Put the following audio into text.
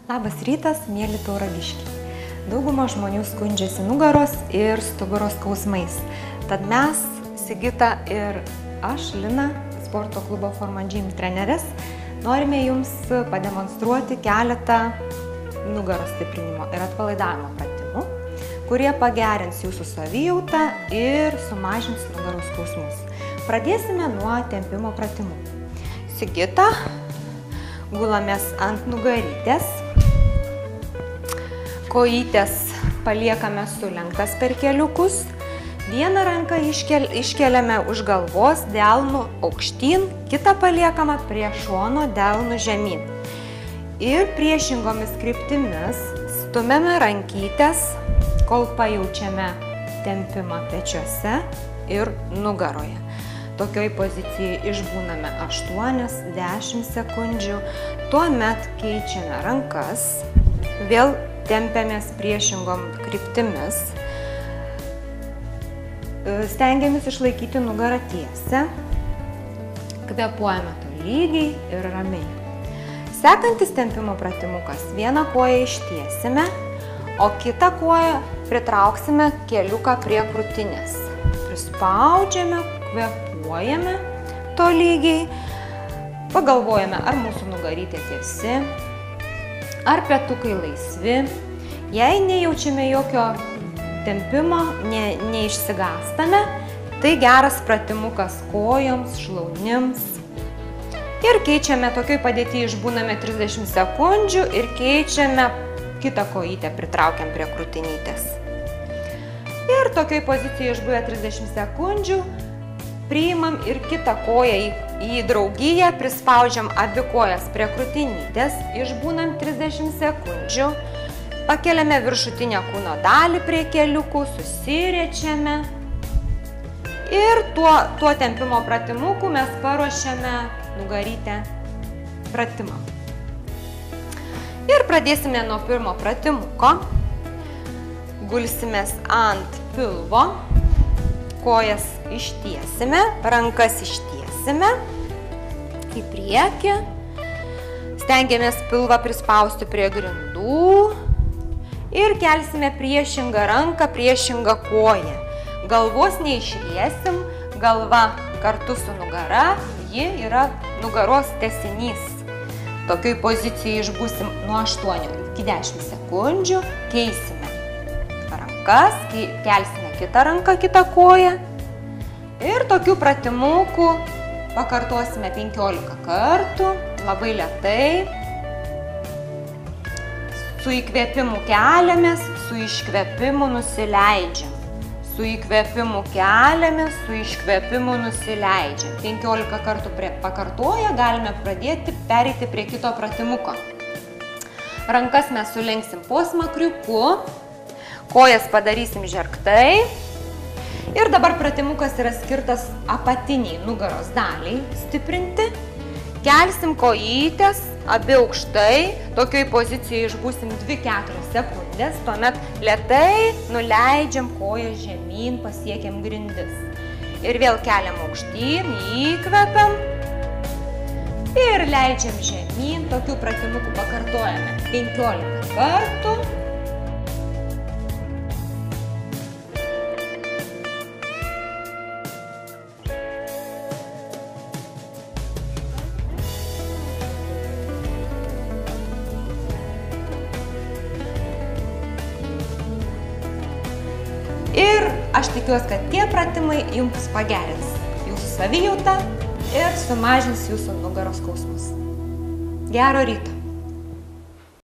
Labas rytas, mėly tauragiškiai. Dauguma žmonių skundžiasi nugaros ir stuburos skausmais. Tad mes, Sigita ir aš, Lina, sporto klubo Forman Gym treneris, norime jums pademonstruoti keletą nugaros stiprinimo ir atpalaidavimo pratimų, kurie pagerins jūsų savijautą ir sumažins nugaros skausmus. Pradėsime nuo tempimo pratimų. Sigita, gulamės ant nugarytės. Kojytės paliekame sulenktas per keliukus. Vieną ranką iškeliame už galvos delnų aukštyn, kitą paliekame prie šono delnų žemyn. Ir priešingomis kryptimis stumiame rankytes, kol pajaučiame tempimą pečiuose ir nugaroje. Tokioj pozicijai išbūname 8-10 sekundžių, tuomet keičiame rankas, vėl tempiamės priešingom kryptimis, stengiamės išlaikyti nugarą tiesę, kvėpuojame tolygiai ir ramiai. Sekantis tempimo pratimukas, vieną koją ištiesime, o kitą koją pritrauksime keliuką prie krūtinės. Prispaudžiame, kvėpuojame tolygiai, pagalvojame, ar mūsų nugarytė tiesi, ar petukai laisvi. Jei nejaučiame jokio tempimo, neišsigąstame, tai geras pratimukas kojoms, šlaunims. Ir keičiame, tokioj padėtyje išbūname 30 sekundžių ir keičiame kitą kojytę, pritraukiam prie krūtinytės. Ir tokioj pozicijoje išbuvę 30 sekundžių, priimam ir kitą koją į draugiją, prispaudžiam abi kojas prie krūtinytės, išbūnam 30 sekundžių, pakeliame viršutinę kūno dalį prie keliukų, susiriečiame ir tuo tempimo pratimuku mes paruošiame nugarytę pratimą. Ir pradėsime nuo pirmo pratimuko. Gulsimės ant pilvo, kojas ištiesime, rankas ištiesime į priekį, stengiamės pilvą prispausti prie grindų ir kelsime priešingą ranką, priešingą koją. Galvos neišriesim, galva kartu su nugara, ji yra nugaros tęsinys. Tokioj pozicijai išbūsim nuo 8 iki 10 sekundžių, keisime rankas, kelsime kitą ranką, kitą koją. Ir tokių pratimukų pakartosime 15 kartų, labai lėtai. Su įkvėpimu keliamės, su iškvėpimu nusileidžiam. Su įkvėpimu keliamės, su iškvėpimu nusileidžiam. 15 kartų pakartoję galime pereiti prie kito pratimuko. Rankas mes sulenksim po smakriuku, kojas padarysim žergtai. Ir dabar pratimukas yra skirtas apatiniai nugaros daliai stiprinti. Kelsim kojytes, abi aukštai, tokioj pozicijoje išbūsim 2-4 sekundės, tuomet lėtai nuleidžiam koją žemyn, pasiekiam grindis. Ir vėl keliam aukštyn, įkvepiam ir leidžiam žemyn, tokių pratimukų pakartojame 15 kartų. Ir aš tikiuosi, kad tie pratimai jums pagerins jūsų savijautą ir sumažins jūsų nugaros skausmus. Gero ryto!